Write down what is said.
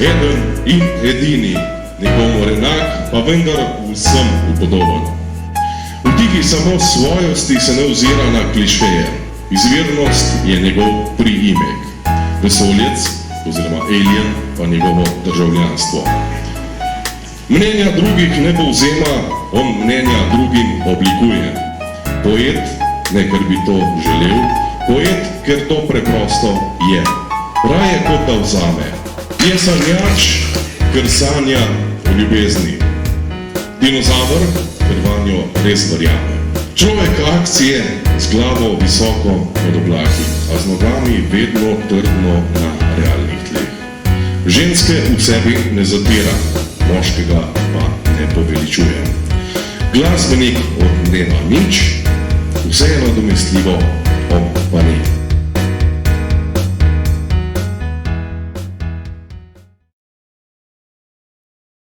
eden in edini, nikomor enak, pa vendar vsem upodoben. V tiki samo svojosti se ne ozira na klišeje. Izvirnost je njegov priimek. Vesoljec, oziroma alien, pa njegovo državljanstvo. Mnenja drugih ne povzema, on mnenja drugim oblikuje. Poet, ne ker bi to želel, poet, ker to preprosto je. Raje kot da vzame. Je sanjač, ker sanja o ljubezni. Dinozaver, ker vanjo res verjame. Človek akcije z glavo visoko od oblaki, a z nogami vedno trdno na realnih tleh. Ženske v sebi ne zatira, moškega pa ne poveličuje. Glasbenik od dneva nič, vse je nadomestljivo, on pa ni.